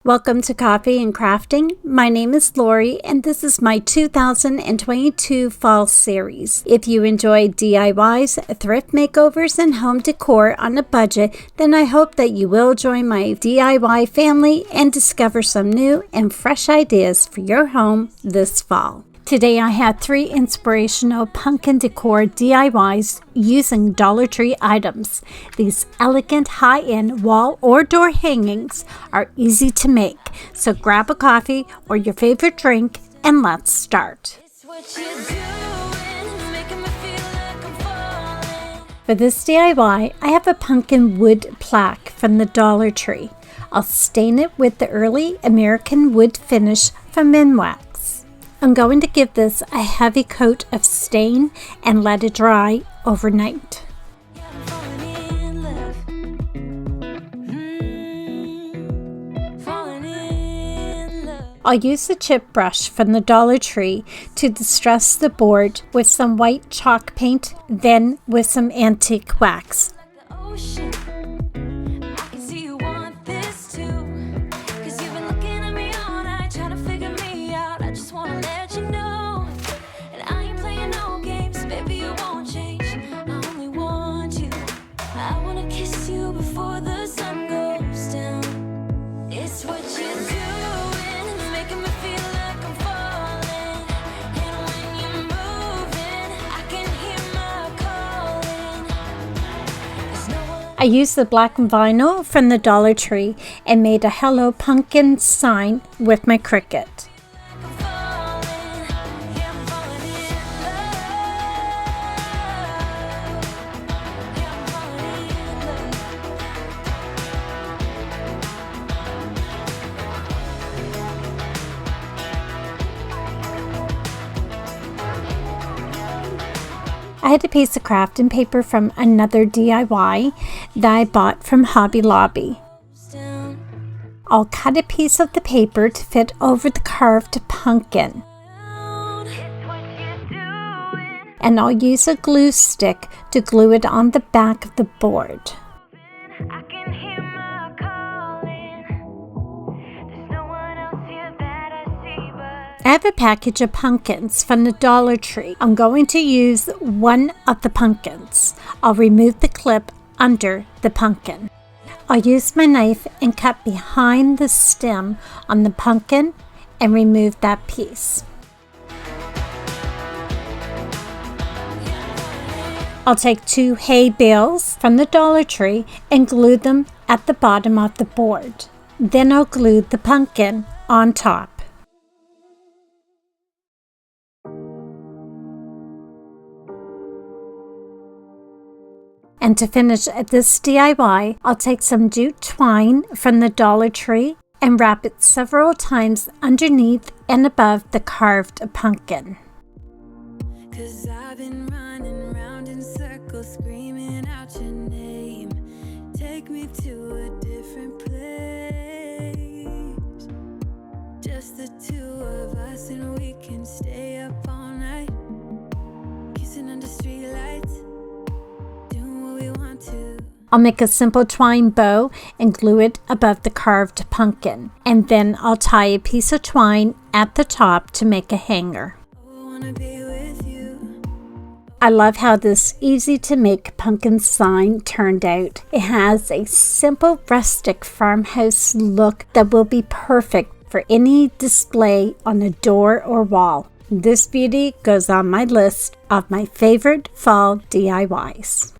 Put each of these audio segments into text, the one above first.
Welcome to Coffee and Crafting. My name is Lori, and this is my 2022 fall series. If you enjoy DIYs, thrift makeovers, and home decor on a budget, then I hope that you will join my DIY family and discover some new and fresh ideas for your home this fall. Today I had 3 inspirational pumpkin decor DIYs using Dollar Tree items. These elegant high-end wall or door hangings are easy to make, so grab a coffee or your favorite drink and let's start. For this DIY, I have a pumpkin wood plaque from the Dollar Tree. I'll stain it with the early American wood finish from Minwax. I'm going to give this a heavy coat of stain and let it dry overnight. I'll use a chip brush from the Dollar Tree to distress the board with some white chalk paint, then with some antique wax. I used the black vinyl from the Dollar Tree and made a Hello Pumpkin sign with my Cricut. I had a piece of crafting paper from another DIY that I bought from Hobby Lobby. I'll cut a piece of the paper to fit over the carved pumpkin. And I'll use a glue stick to glue it on the back of the board. I have a package of pumpkins from the Dollar Tree. I'm going to use one of the pumpkins. I'll remove the clip under the pumpkin. I'll use my knife and cut behind the stem on the pumpkin and remove that piece. I'll take 2 hay bales from the Dollar Tree and glue them at the bottom of the board. Then I'll glue the pumpkin on top. And to finish this DIY, I'll take some jute twine from the Dollar Tree and wrap it several times underneath and above the carved pumpkin. 'Cause I've been running round in circles screaming out your name. Take me to a different place. Just the 2 of us and we can stay up all night. Kissing under street lights. I'll make a simple twine bow and glue it above the carved pumpkin. And then I'll tie a piece of twine at the top to make a hanger. I love how this easy to make pumpkin sign turned out. It has a simple rustic farmhouse look that will be perfect for any display on a door or wall. This beauty goes on my list of my favorite fall DIYs.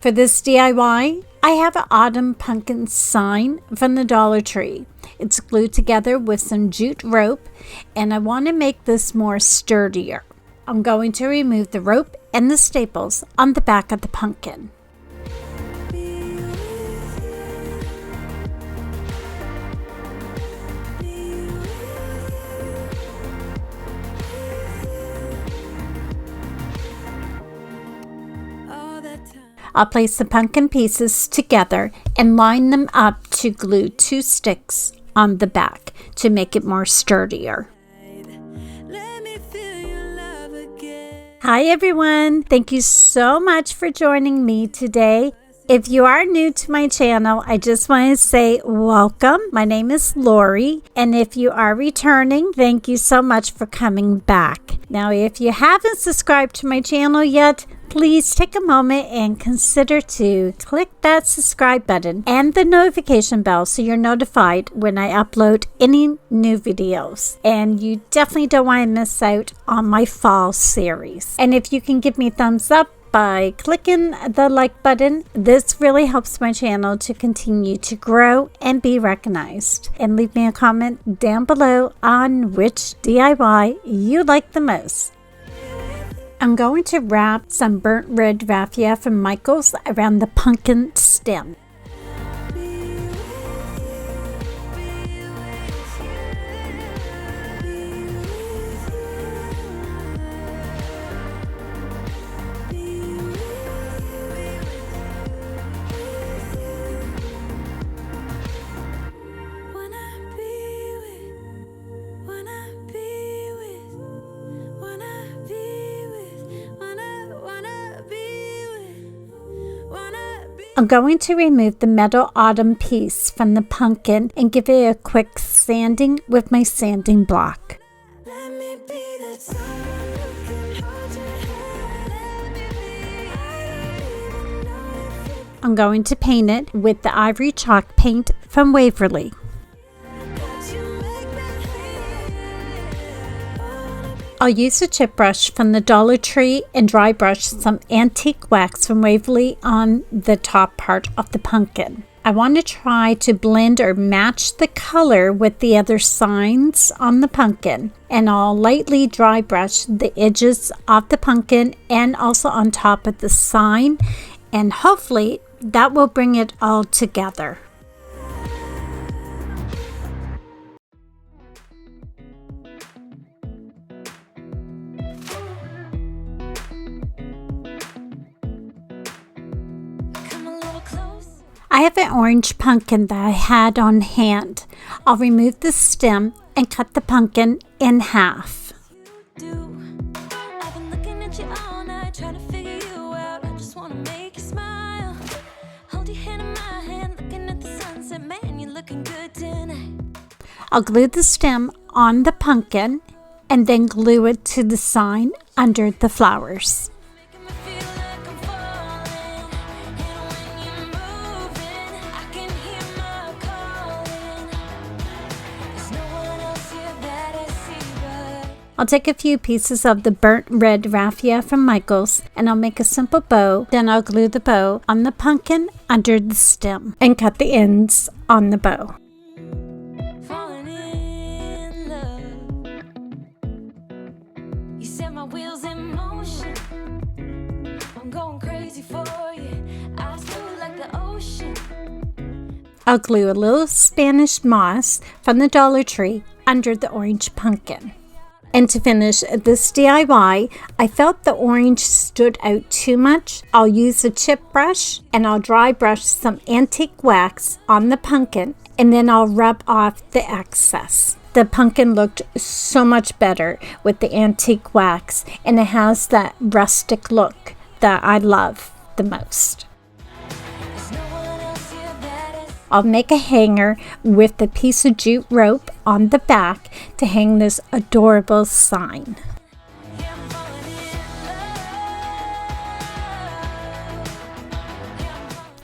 For this DIY, I have an autumn pumpkin sign from the Dollar Tree. It's glued together with some jute rope, and I want to make this more sturdier. I'm going to remove the rope and the staples on the back of the pumpkin. I'll place the pumpkin pieces together and line them up to glue 2 sticks on the back to make it more sturdier. Hi everyone! Thank you so much for joining me today. If you are new to my channel, I just want to say welcome. My name is Lori, and if you are returning, thank you so much for coming back. Now, if you haven't subscribed to my channel yet, please take a moment and consider to click that subscribe button and the notification bell so you're notified when I upload any new videos. And you definitely don't want to miss out on my fall series. And if you can give me a thumbs up by clicking the like button, this really helps my channel to continue to grow and be recognized. And leave me a comment down below on which DIY you like the most. I'm going to wrap some burnt red raffia from Michaels around the pumpkin stem. I'm going to remove the metal autumn piece from the pumpkin and give it a quick sanding with my sanding block. I'm going to paint it with the ivory chalk paint from Waverly. I'll use a chip brush from the Dollar Tree and dry brush some antique wax from Waverly on the top part of the pumpkin. I want to try to blend or match the color with the other signs on the pumpkin, and I'll lightly dry brush the edges of the pumpkin and also on top of the sign, and hopefully that will bring it all together. I have an orange pumpkin that I had on hand. I'll remove the stem and cut the pumpkin in half. I'll glue the stem on the pumpkin and then glue it to the sign under the flowers. I'll take a few pieces of the burnt red raffia from Michaels and I'll make a simple bow. Then I'll glue the bow on the pumpkin under the stem and cut the ends on the bow. Falling in love. You set my wheels in motion. I'm going crazy for you. I smooth like the ocean. I'll glue a little Spanish moss from the Dollar Tree under the orange pumpkin. And to finish this DIY, I felt the orange stood out too much. I'll use a chip brush and I'll dry brush some antique wax on the pumpkin and then I'll rub off the excess. The pumpkin looked so much better with the antique wax and it has that rustic look that I love the most. I'll make a hanger with a piece of jute rope on the back to hang this adorable sign.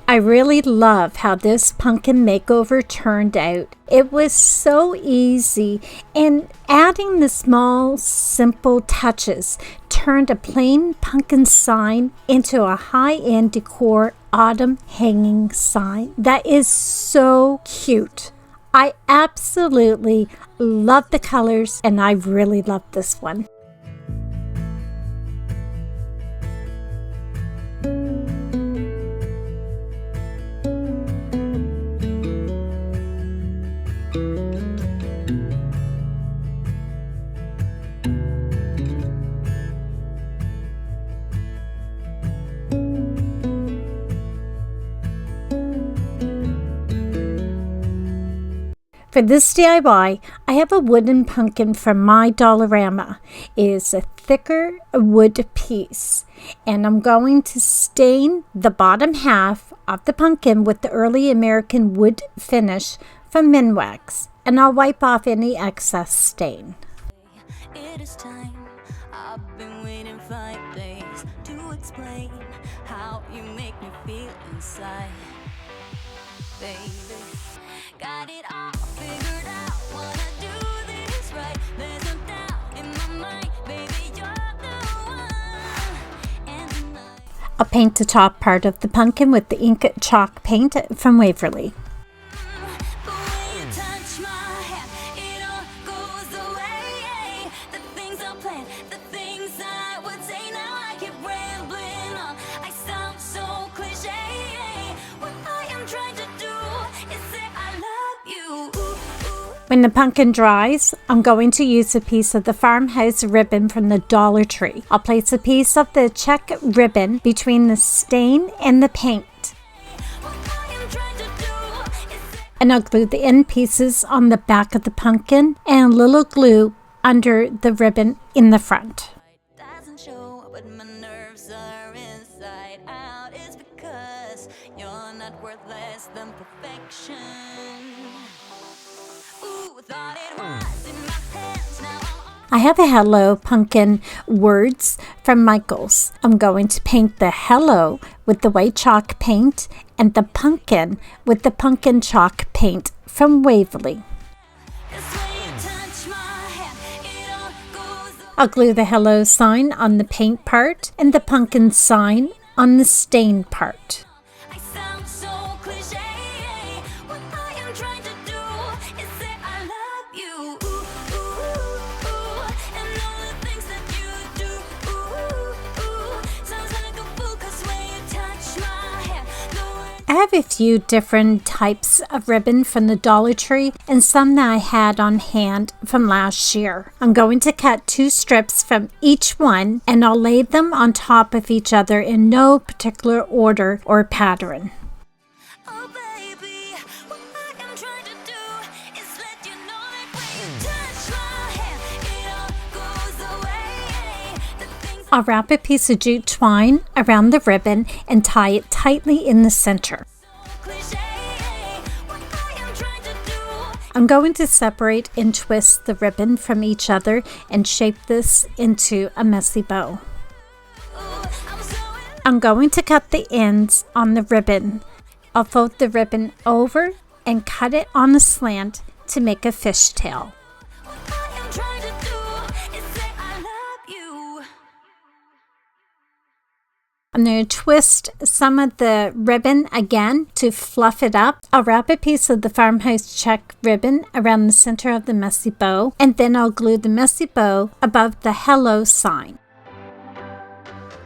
I really love how this pumpkin makeover turned out. It was so easy, and adding the small, simple touches turned a plain pumpkin sign into a high-end decor autumn hanging sign that is so cute. I absolutely love the colors, and I really love this one. For this DIY, I have a wooden pumpkin from my Dollarama. It is a thicker wood piece, and I'm going to stain the bottom half of the pumpkin with the early American wood finish from Minwax, and I'll wipe off any excess stain. It is time. I've been waiting 5 days to explain how you make me feel inside. Baby, got it all figured out. Wanna do this right. There's no doubt in my mind. Baby, you're the one. And I'll paint the top part of the pumpkin with the ink chalk paint from Waverly. the way you touch my hair, it all goes away. The things I plan, the things I would say. Now I keep rambling on. I sound so cliche. What I am trying to do is say I love you. When the pumpkin dries, I'm going to use a piece of the Farmhouse ribbon from the Dollar Tree. I'll place a piece of the check ribbon between the stain and the paint. What I am trying to do is say And I'll glue the end pieces on the back of the pumpkin and a little glue under the ribbon in the front. doesn't show, but my nerves are inside out. It's because you're not worth less than perfection. Ooh, thought it was in my hands, now I'm I have a Hello Pumpkin words from Michaels. I'm going to paint the hello with the white chalk paint and the pumpkin with the pumpkin chalk paint from Waverly. this way you touch my hand, it all goes away. I'll glue the hello sign on the paint part and the pumpkin sign on the stain part. I sound so cliche. What I am trying to do is say I love you. Ooh, ooh, ooh. And all the things that you do. Ooh, ooh. Sounds like a fool 'cause when you touch my hand, the words I have a few different types of ribbon from the Dollar Tree and some that I had on hand from last year. I'm going to cut 2 strips from each one and I'll lay them on top of each other in no particular order or pattern. oh baby, what I am trying to do is let you know that when you touch my hand, it all goes away. The things I'll wrap a piece of jute twine around the ribbon and tie it tightly in the center. so cliche. What I am trying to do. I'm going to separate and twist the ribbon from each other and shape this into a messy bow. Ooh, I'm so in I'm going to cut the ends on the ribbon. I'll fold the ribbon over and cut it on a slant to make a fishtail. what I am trying to do is say I love you. I'm going to twist some of the ribbon again to fluff it up. I'll wrap a piece of the Farmhouse check ribbon around the center of the messy bow, and then I'll glue the messy bow above the hello sign.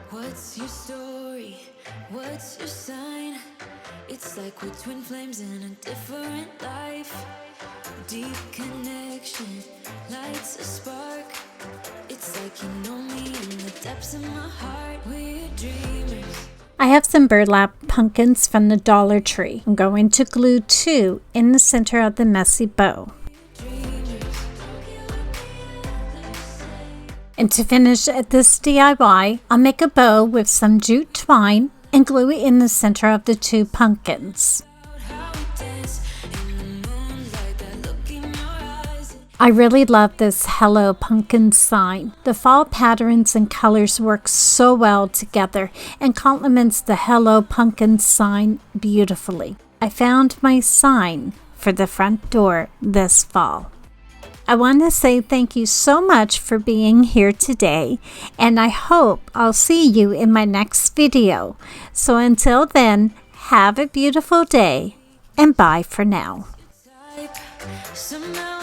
What's your story? What's your sign? It's like we're twin flames in a different life. Deep connection lights a spark. It's like you know me in the depths of my heart. We're dreamers. I have some burlap pumpkins from the Dollar Tree. I'm going to glue 2 in the center of the messy bow. And to finish this DIY, I'll make a bow with some jute twine and glue it in the center of the 2 pumpkins. How we dance in the moonlight, that look in your eyes. I really love this Hello Pumpkin sign. The fall patterns and colors work so well together and complements the Hello Pumpkin sign beautifully. I found my sign for the front door this fall. I want to say thank you so much for being here today, and I hope I'll see you in my next video. So until then, have a beautiful day, and bye for now. Somehow